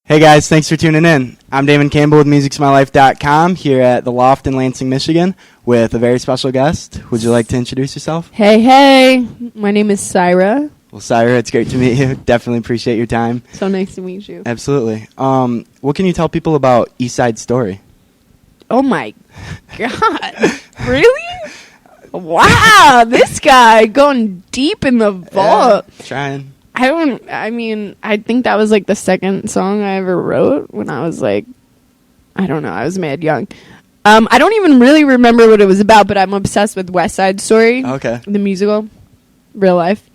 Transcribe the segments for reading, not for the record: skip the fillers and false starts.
Hey guys, thanks for tuning in. I'm Damon Campbell with Music'sMyLife.com here at the Loft in Lansing, Michigan with a very special guest. Would you like to introduce yourself? Hey, my name is Syra. Well, Syra, it's great to meet you. Definitely appreciate your time. So nice to meet you. Absolutely. What can you tell people about East Side Story? Oh my God. Really? Wow, this guy going deep in the vault. Yeah, trying. I think that was like the second song I ever wrote when I was like, I don't know, I was mad young. I don't even really remember what it was about, but I'm obsessed with West Side Story. Okay. The musical. Real life.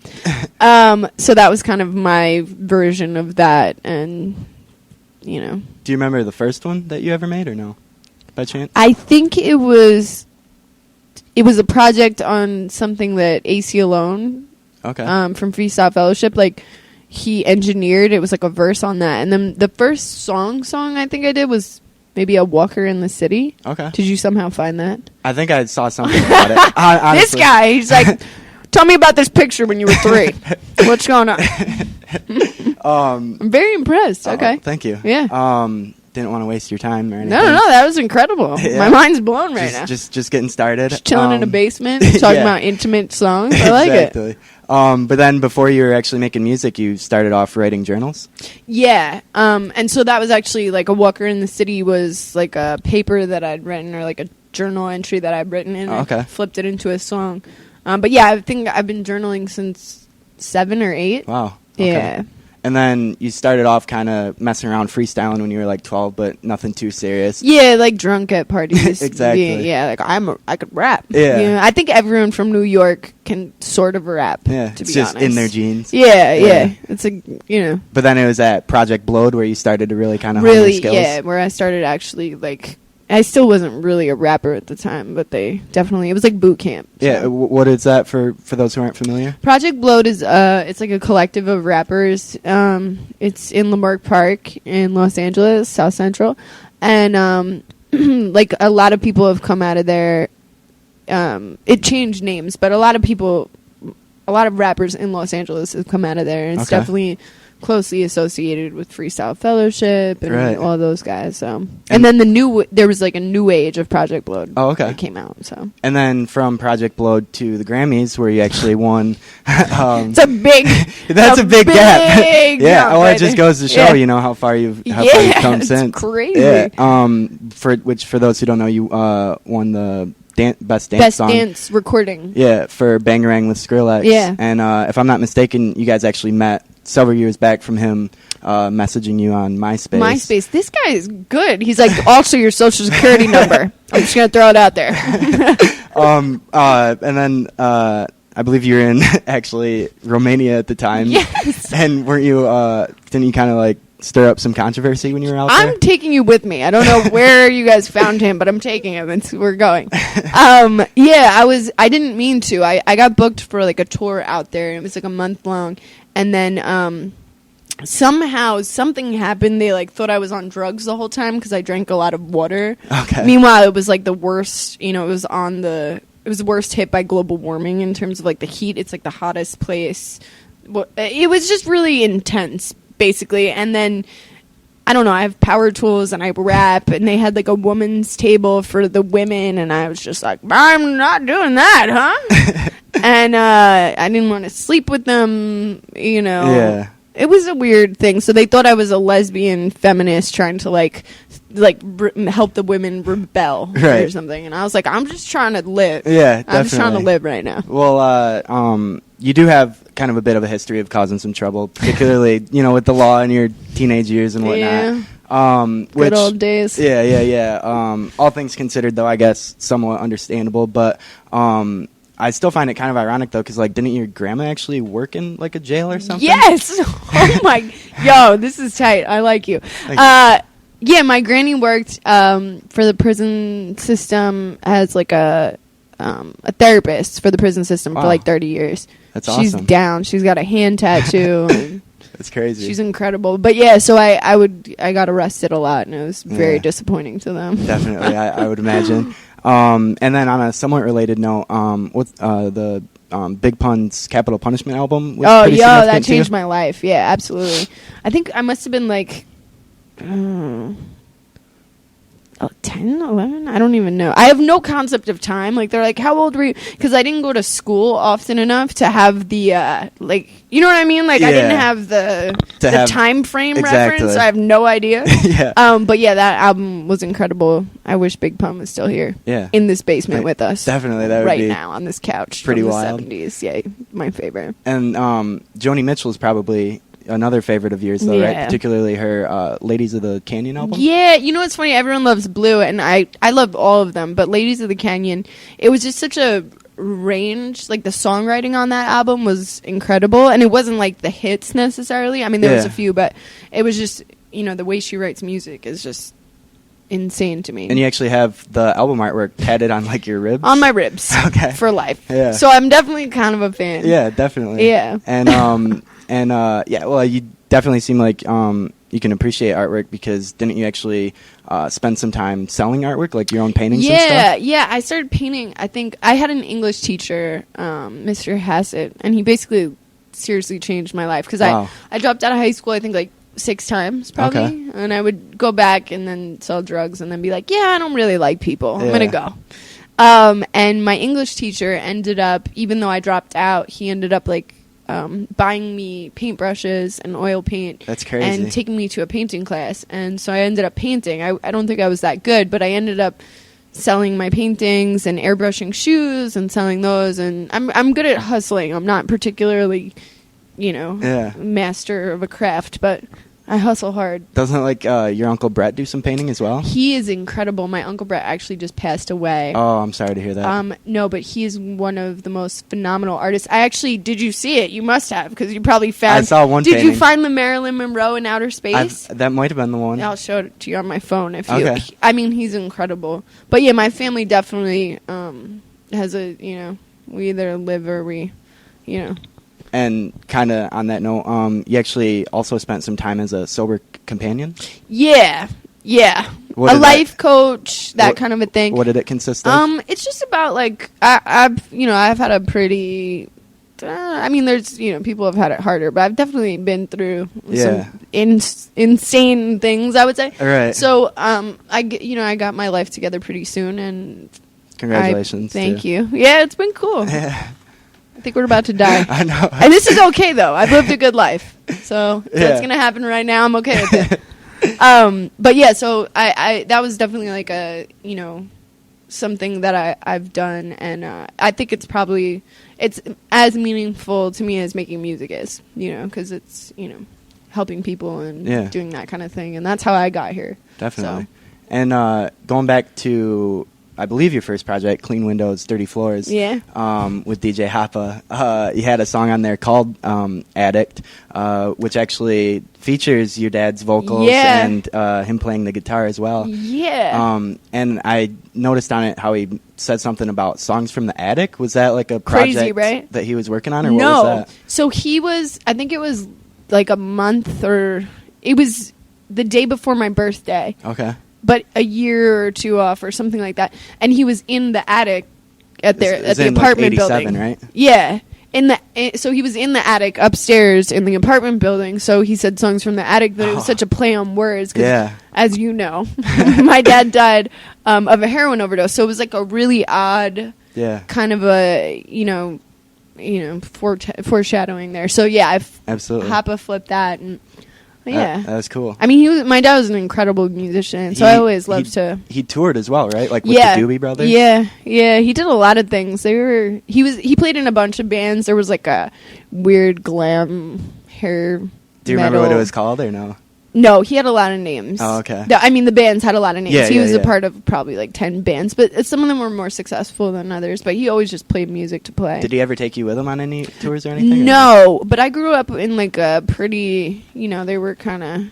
So that was kind of my version of that, and, you know. Do you remember the first one that you ever made or no? By chance? I think it was a project on something that AC Alone... Okay. From Freestyle Fellowship, like he engineered. It was like a verse on that, and then the first song I think I did was maybe a Walker in the City. Okay. Did you somehow find that? I think I saw something about it. This guy, he's like, tell me about this picture when you were 3. What's going on? I'm very impressed. Okay. Thank you. Yeah. Didn't want to waste your time or anything. No, that was incredible. Yeah. My mind's blown right now. Just getting started. Just chilling in a basement, talking about intimate songs. I like it. But then before you were actually making music, you started off writing journals? Yeah. And so that was actually like a Walker in the City was like a paper that I'd written or like a journal entry that I'd written and I flipped it into a song. But yeah, I think I've been journaling since 7 or 8. Wow. Okay. Yeah. And then you started off kind of messing around freestyling when you were like 12, but nothing too serious. Yeah, like drunk at parties. Exactly. Yeah, like I could rap. Yeah. You know, I think everyone from New York can sort of rap. Yeah, to it's be just honest. in their genes. Yeah. It's like, you know. But then it was at Project Blowed where you started to really kind of hone your skills. Yeah, where I started actually like. I still wasn't really a rapper at the time, but it was like boot camp. So. Yeah, what is that for those who aren't familiar? Project Blowed is it's like a collective of rappers. It's in Lamarck Park in Los Angeles, South Central, and like a lot of people have come out of there. It changed names, but a lot of rappers in Los Angeles have come out of there, and it's definitely closely associated with Freestyle Fellowship and all those guys. So, and then there was like a new age of Project Blowed. Oh, okay. That came out. So, and then from Project Blowed to the Grammys, where you actually won. It's a big. That's a big gap. Yeah. Well, it just goes to show, you know, how far you've come since. It's crazy. Yeah. For those who don't know, you won the best dance song. Dance recording. Yeah, for Bangarang with Skrillex. Yeah. And if I'm not mistaken, you guys actually met several years back from him messaging you on MySpace. This guy is good. He's like, also your social security number. I'm just going to throw it out there. And then I believe you were in actually Romania at the time. Yes. And weren't you, didn't you kind of like stir up some controversy when you were out there? I'm taking you with me. I don't know where you guys found him, but I'm taking him. We're going. I didn't mean to. I got booked for like a tour out there. And it was like a month long. And then somehow something happened. They like thought I was on drugs the whole time because I drank a lot of water. Okay. Meanwhile, it was like the worst. You know, it was the worst hit by global warming in terms of like the heat. It's like the hottest place. It was just really intense, basically. And then I don't know. I have power tools and I rap, and they had like a woman's table for the women, and I was just like, I'm not doing that, huh? And I didn't want to sleep with them, you know. Yeah. It was a weird thing. So they thought I was a lesbian feminist trying to help the women rebel or something. And I was like, I'm just trying to live. Yeah, definitely. I'm just trying to live right now. Well, you do have kind of a bit of a history of causing some trouble, particularly, you know, with the law in your teenage years and whatnot. Yeah. Good old days. Yeah. All things considered, though, I guess somewhat understandable. But I still find it kind of ironic, though, because, like, didn't your grandma actually work in, like, a jail or something? Yes! Oh, my... Yo, this is tight. I like you. Yeah, my granny worked for the prison system as, like, a therapist for the prison system for, like, 30 years. That's awesome. She's down. She's got a hand tattoo. And that's crazy. She's incredible. But, yeah, so I got arrested a lot, and it was very disappointing to them. Definitely, I would imagine. And then on a somewhat related note, what's the Big Pun's Capital Punishment album? That changed my life. Yeah, absolutely. I think I must have been like 10, 11? I don't even know. I have no concept of time. Like, they're like, how old were you? Because I didn't go to school often enough to have the, like, you know what I mean? Like, I didn't have the time frame reference. So I have no idea. Yeah. But yeah, that album was incredible. I wish Big Pun was still here. Yeah. In this basement with us. Definitely. That would right be now on this couch. pretty from the wild. 70s. Yeah, my favorite. And Joni Mitchell is probably another favorite of yours, though, right? Particularly her Ladies of the Canyon album. Yeah, you know what's funny? Everyone loves Blue, and I love all of them, but Ladies of the Canyon, it was just such a range. Like, the songwriting on that album was incredible, and it wasn't like the hits necessarily. I mean, there was a few, but it was just, you know, the way she writes music is just insane to me. And you actually have the album artwork tatted on, like, your ribs? On my ribs. Okay. For life. Yeah. So I'm definitely kind of a fan. Yeah, definitely. Yeah. And yeah, well, you definitely seem like you can appreciate artwork, because didn't you actually spend some time selling artwork, like your own paintings and stuff? Yeah, I started painting. I think I had an English teacher, Mr. Hassett, and he basically seriously changed my life, because I dropped out of high school, I think, like 6 times probably. Okay. And I would go back and then sell drugs and then be like, yeah, I don't really like people. I'm going to go. And my English teacher ended up, even though I dropped out, he ended up like buying me paintbrushes and oil paint. That's crazy. And taking me to a painting class. And so I ended up painting. I don't think I was that good, but I ended up selling my paintings and airbrushing shoes and selling those. And I'm good at hustling. I'm not particularly, master of a craft, but I hustle hard. Doesn't like your Uncle Brett do some painting as well? He is incredible. My Uncle Brett actually just passed away. Oh, I'm sorry to hear that. No, but he is one of the most phenomenal artists. Did you see it? You must have, because you probably found. I saw one Did painting. you find the Marilyn Monroe in outer space? That might have been the one. I'll show it to you on my phone if you. Okay. I mean, he's incredible. But yeah, my family definitely has a we either live or we. And kind of on that note, you actually also spent some time as a sober companion? Yeah. A life coach, that kind of a thing. What did it consist of? It's just about, like, I've had a pretty... there's, people have had it harder, but I've definitely been through some insane things, I would say. All right. So, I got my life together pretty soon, and... Congratulations. Thank you. Yeah, it's been cool. Yeah. I think we're about to die. I know. And this is okay, though. I've lived a good life. So that's going to happen right now. I'm okay with it. But yeah, so I that was definitely like a, something that I've done. And I think it's as meaningful to me as making music is, because it's, helping people and doing that kind of thing. And that's how I got here. Definitely. So. And going back to... I believe your first project, Clean Windows, Dirty Floors, with DJ Hoppa. You had a song on there called Addict, which actually features your dad's vocals and him playing the guitar as well. Yeah. And I noticed on it how he said something about songs from the attic. Was that like a project Crazy, right? that he was working on, or what was that? So I think it was like a month, or it was the day before my birthday. Okay. But a year or two off or something like that. And he was in the attic at the apartment building. Right? Yeah. So he was in the attic upstairs in the apartment building. So he said songs from the attic, but it was such a play on words. Cause, as you know, my dad died of a heroin overdose. So it was like a really odd kind of a, foreshadowing there. So yeah, absolutely. Hoppa flipped that and... Yeah, that was cool. I mean, my dad was an incredible musician, so I always loved to. He toured as well, right? Like with the Doobie Brothers. Yeah. He did a lot of things. He played in a bunch of bands. There was like a weird glam hair. Do you remember what it was called, or no? No, he had a lot of names. Oh, okay. The bands had a lot of names. Yeah, he was a part of probably like 10 bands, but some of them were more successful than others. But he always just played music to play. Did he ever take you with him on any tours or anything? No, but I grew up in like a pretty, they were kind of...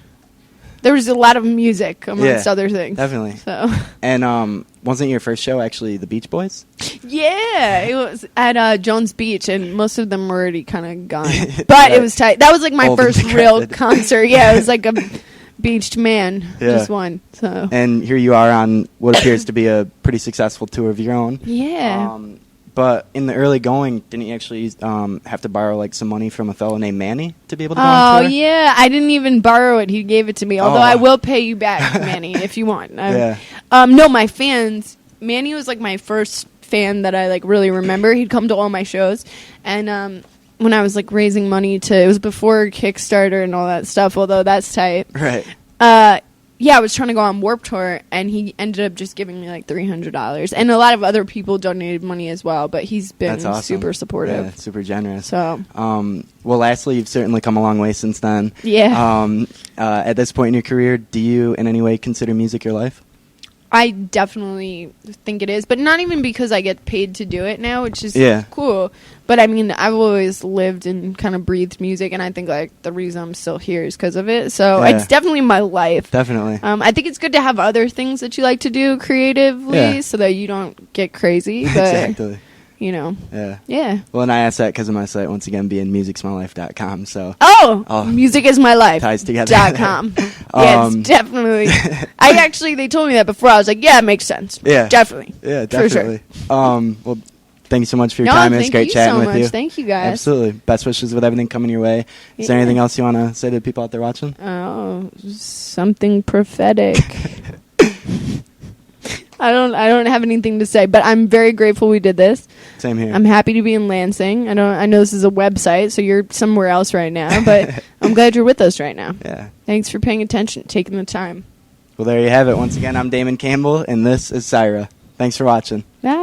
There was a lot of music amongst other things. Definitely. So. And wasn't your first show actually the Beach Boys? Yeah, it was at Jones Beach, and most of them were already kind of gone. But it was tight. That was like my first real concert. Yeah, it was like a beached man, just one. So. And here you are on what appears to be a pretty successful tour of your own. Yeah. But in the early going, didn't you actually have to borrow like some money from a fellow named Manny to be able to go on tour? Oh yeah, I didn't even borrow it. He gave it to me. Although I will pay you back, Manny, if you want. Yeah. No, my fans. Manny was like my first fan that I like really remember. He'd come to all my shows, and when I was like raising money it was before Kickstarter and all that stuff. Although that's tight. Right. Yeah, I was trying to go on Warped Tour, and he ended up just giving me like $300, and a lot of other people donated money as well. But he's been awesome. Super supportive, yeah, super generous. So, well, lastly, you've certainly come a long way since then. Yeah. At this point in your career, do you in any way consider music your life? I definitely think it is, but not even because I get paid to do it now, which is cool. But I mean, I've always lived and kind of breathed music, and I think like the reason I'm still here is because of it. So it's definitely my life. Definitely. I think it's good to have other things that you like to do creatively, so that you don't get crazy. But, exactly. You know. Yeah. Yeah. Well, and I asked that because of my site, once again, being musicsmylife.com. So. Oh, musicismylife.com. Ties together. Yeah, it's definitely. They told me that before. I was like, yeah, it makes sense. Yeah. Definitely. Yeah, definitely. For sure. Well, thank you so much for your No, time. It was great chatting with you. Thank you, guys. Absolutely. Best wishes with everything coming your way. Is there anything else you want to say to the people out there watching? Oh, something prophetic. I don't have anything to say, but I'm very grateful we did this. Same here. I'm happy to be in Lansing. I know this is a website, so you're somewhere else right now, but I'm glad you're with us right now. Yeah. Thanks for paying attention, taking the time. Well, there you have it. Once again, I'm Damon Campbell, and this is Syra. Thanks for watching. Bye.